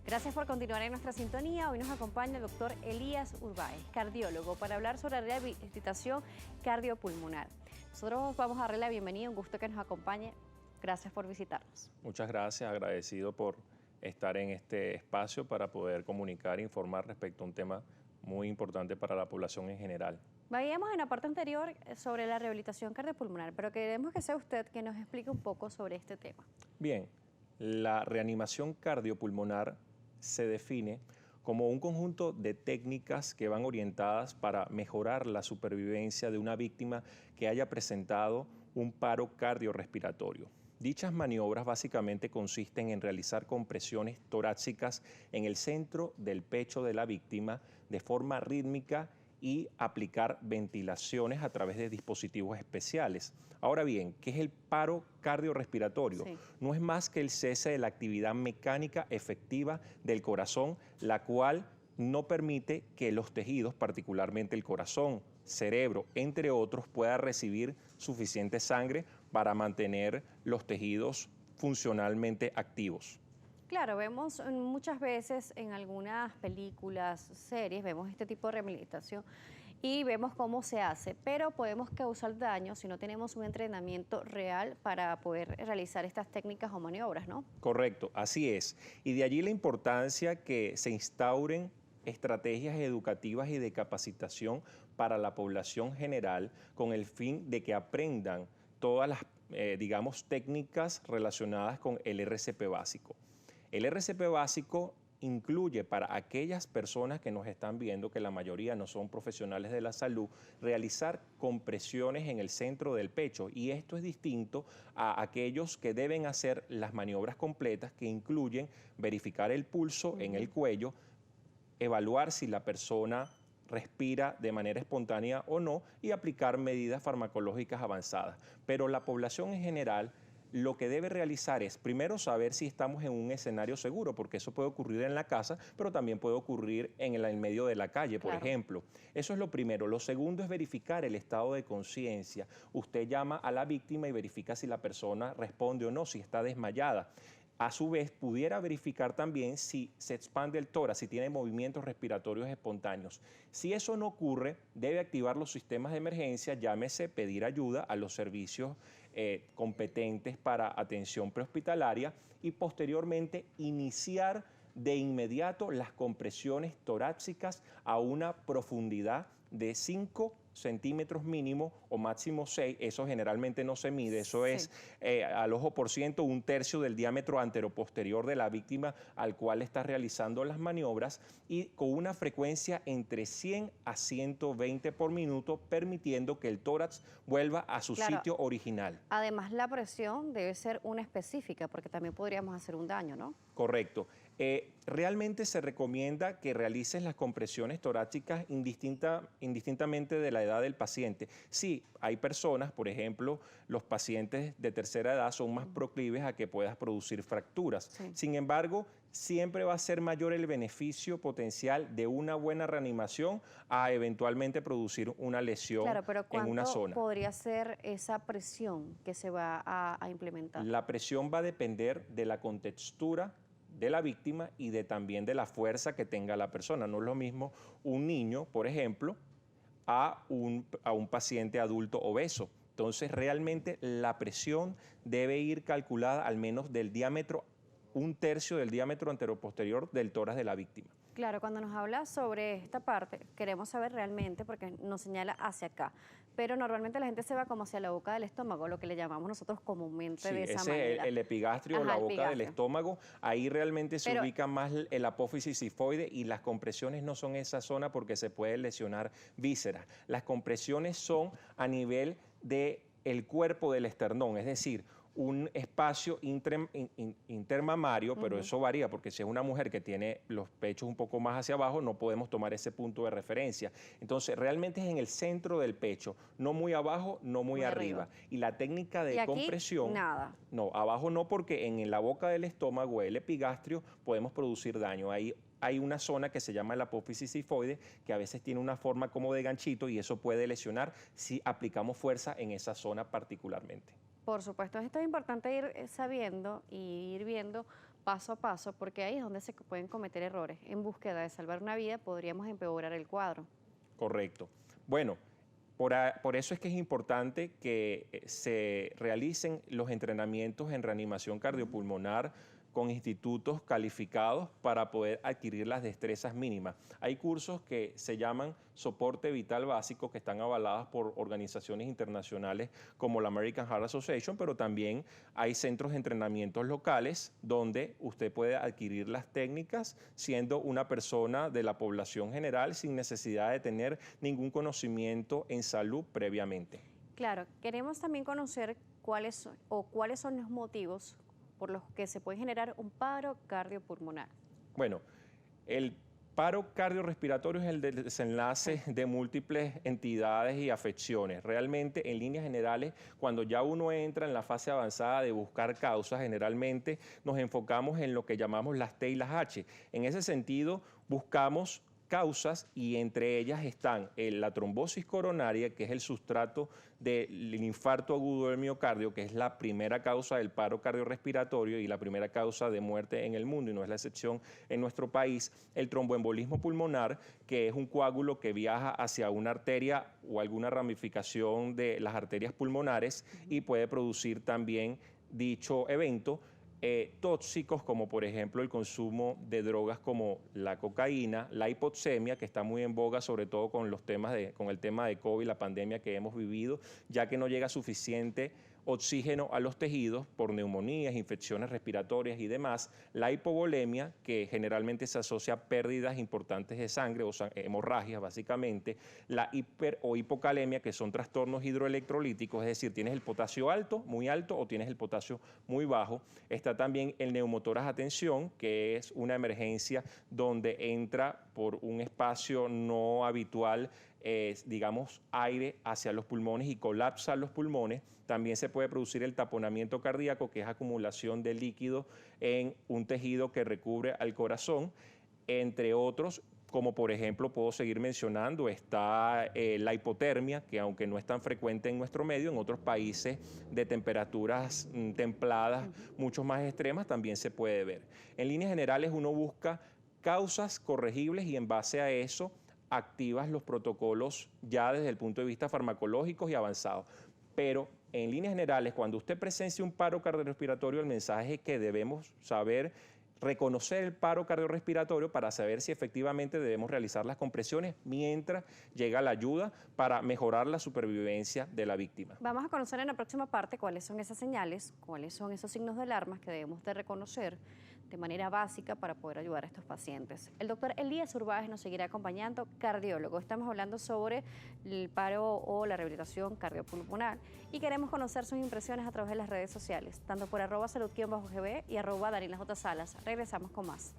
Gracias por continuar en nuestra sintonía. Hoy nos acompaña el doctor Elías Urbáez, cardiólogo, para hablar sobre la rehabilitación cardiopulmonar. Nosotros vamos a darle la bienvenida, un gusto que nos acompañe. Gracias por visitarnos. Muchas gracias, agradecido por estar en este espacio para poder comunicar e informar respecto a un tema muy importante para la población en general. Veíamos en la parte anterior sobre la rehabilitación cardiopulmonar, pero queremos que sea usted quien nos explique un poco sobre este tema. Bien, la reanimación cardiopulmonar se define como un conjunto de técnicas que van orientadas para mejorar la supervivencia de una víctima que haya presentado un paro cardiorrespiratorio. Dichas maniobras básicamente consisten en realizar compresiones torácicas en el centro del pecho de la víctima de forma rítmica y aplicar ventilaciones a través de dispositivos especiales. Ahora bien, ¿qué es el paro cardiorrespiratorio? Sí. No es más que el cese de la actividad mecánica efectiva del corazón, la cual no permite que los tejidos, particularmente el corazón, cerebro, entre otros, pueda recibir suficiente sangre para mantener los tejidos funcionalmente activos. Claro, vemos muchas veces en algunas películas, series, vemos este tipo de rehabilitación y vemos cómo se hace, pero podemos causar daño si no tenemos un entrenamiento real para poder realizar estas técnicas o maniobras, ¿no? Correcto, así es. Y de allí la importancia que se instauren estrategias educativas y de capacitación para la población general con el fin de que aprendan todas las, digamos, técnicas relacionadas con el RCP básico. El RCP básico incluye para aquellas personas que nos están viendo, que la mayoría no son profesionales de la salud, realizar compresiones en el centro del pecho, y esto es distinto a aquellos que deben hacer las maniobras completas, que incluyen verificar el pulso en el cuello, evaluar si la persona respira de manera espontánea o no y aplicar medidas farmacológicas avanzadas. Pero la población en general lo que debe realizar es primero saber si estamos en un escenario seguro, porque eso puede ocurrir en la casa, pero también puede ocurrir en el medio de la calle, por ejemplo. Eso es lo primero. Lo segundo es verificar el estado de conciencia. Usted llama a la víctima y verifica si la persona responde o no, si está desmayada. A su vez, pudiera verificar también si se expande el tórax, si tiene movimientos respiratorios espontáneos. Si eso no ocurre, debe activar los sistemas de emergencia, llámese pedir ayuda a los servicios competentes para atención prehospitalaria y posteriormente iniciar de inmediato las compresiones torácicas a una profundidad de 5 centímetros mínimo o máximo 6, eso generalmente no se mide, eso es al ojo por ciento, un tercio del diámetro anteroposterior de la víctima al cual está realizando las maniobras, y con una frecuencia entre 100 a 120 por minuto, permitiendo que el tórax vuelva a su sitio original. Además, la presión debe ser una específica, porque también podríamos hacer un daño, ¿no? Correcto. Realmente se recomienda que realices las compresiones torácicas indistintamente de la edad del paciente. Sí, hay personas, por ejemplo, los pacientes de tercera edad son más proclives a que puedas producir fracturas. Sí. Sin embargo, siempre va a ser mayor el beneficio potencial de una buena reanimación a eventualmente producir una lesión en una zona. ¿Cuánto podría ser esa presión que se va a implementar? La presión va a depender de la contextura de la víctima y también de la fuerza que tenga la persona. No es lo mismo un niño, por ejemplo, a un paciente adulto obeso. Entonces, realmente la presión debe ir calculada al menos del diámetro, un tercio del diámetro anteroposterior del tórax de la víctima. Claro, cuando nos habla sobre esta parte, queremos saber realmente, porque nos señala hacia acá, pero normalmente la gente se va como hacia la boca del estómago, lo que le llamamos nosotros comúnmente de esa manera. El epigastrio o la boca del estómago, ahí realmente se ubica más el apófisis sifoide, y las compresiones no son esa zona porque se puede lesionar vísceras. Las compresiones son a nivel del cuerpo del esternón, es decir, un espacio intermamario, pero eso varía porque si es una mujer que tiene los pechos un poco más hacia abajo, no podemos tomar ese punto de referencia. Entonces, realmente es en el centro del pecho, no muy abajo, no muy arriba. Y la técnica de compresión... nada. No, abajo no, porque en la boca del estómago, el epigastrio, podemos producir daño. Ahí hay una zona que se llama el apófisis sifoide, que a veces tiene una forma como de ganchito, y eso puede lesionar si aplicamos fuerza en esa zona particularmente. Por supuesto, esto es importante ir sabiendo y ir viendo, paso a paso, porque ahí es donde se pueden cometer errores. En búsqueda de salvar una vida, podríamos empeorar el cuadro. Correcto. Bueno, por eso es que es importante que se realicen los entrenamientos en reanimación cardiopulmonar con institutos calificados para poder adquirir las destrezas mínimas. Hay cursos que se llaman soporte vital básico, que están avalados por organizaciones internacionales como la American Heart Association, pero también hay centros de entrenamientos locales donde usted puede adquirir las técnicas siendo una persona de la población general sin necesidad de tener ningún conocimiento en salud previamente. Claro, queremos también conocer cuáles son los motivos por los que se puede generar un paro cardiopulmonar. Bueno, el paro cardiorrespiratorio es el desenlace de múltiples entidades y afecciones. Realmente, en líneas generales, cuando ya uno entra en la fase avanzada de buscar causas, generalmente nos enfocamos en lo que llamamos las T y las H. En ese sentido, buscamos causas y entre ellas están la trombosis coronaria, que es el sustrato del infarto agudo del miocardio, que es la primera causa del paro cardiorrespiratorio y la primera causa de muerte en el mundo, y no es la excepción en nuestro país. El tromboembolismo pulmonar, que es un coágulo que viaja hacia una arteria o alguna ramificación de las arterias pulmonares y puede producir también dicho evento. Tóxicos como por ejemplo el consumo de drogas como la cocaína, la hipoxemia, que está muy en boga sobre todo con el tema de COVID, la pandemia que hemos vivido, ya que no llega suficiente oxígeno a los tejidos por neumonías, infecciones respiratorias y demás, la hipovolemia, que generalmente se asocia a pérdidas importantes de sangre o hemorragias básicamente, la hiper o hipocalemia, que son trastornos hidroelectrolíticos, es decir, tienes el potasio alto, muy alto, o tienes el potasio muy bajo. Está también el neumotoras a tensión, que es una emergencia donde entra por un espacio no habitual, digamos, aire hacia los pulmones y colapsa los pulmones. También se puede producir el taponamiento cardíaco, que es acumulación de líquido en un tejido que recubre al corazón, entre otros, como por ejemplo puedo seguir mencionando, está la hipotermia, que aunque no es tan frecuente en nuestro medio, en otros países de temperaturas templadas, mucho más extremas, también se puede ver. En líneas generales uno busca causas corregibles y en base a eso activas los protocolos ya desde el punto de vista farmacológicos y avanzados. Pero en líneas generales, cuando usted presencia un paro cardiorrespiratorio, el mensaje es que debemos saber reconocer el paro cardiorrespiratorio para saber si efectivamente debemos realizar las compresiones mientras llega la ayuda para mejorar la supervivencia de la víctima. Vamos a conocer en la próxima parte cuáles son esas señales, cuáles son esos signos de alarma que debemos de reconocer de manera básica para poder ayudar a estos pacientes. El doctor Elías Urbáez nos seguirá acompañando, cardiólogo. Estamos hablando sobre el paro o la rehabilitación cardiopulmonar y queremos conocer sus impresiones a través de las redes sociales, tanto por @salud_gb y @DanielaJSalas. Regresamos con más.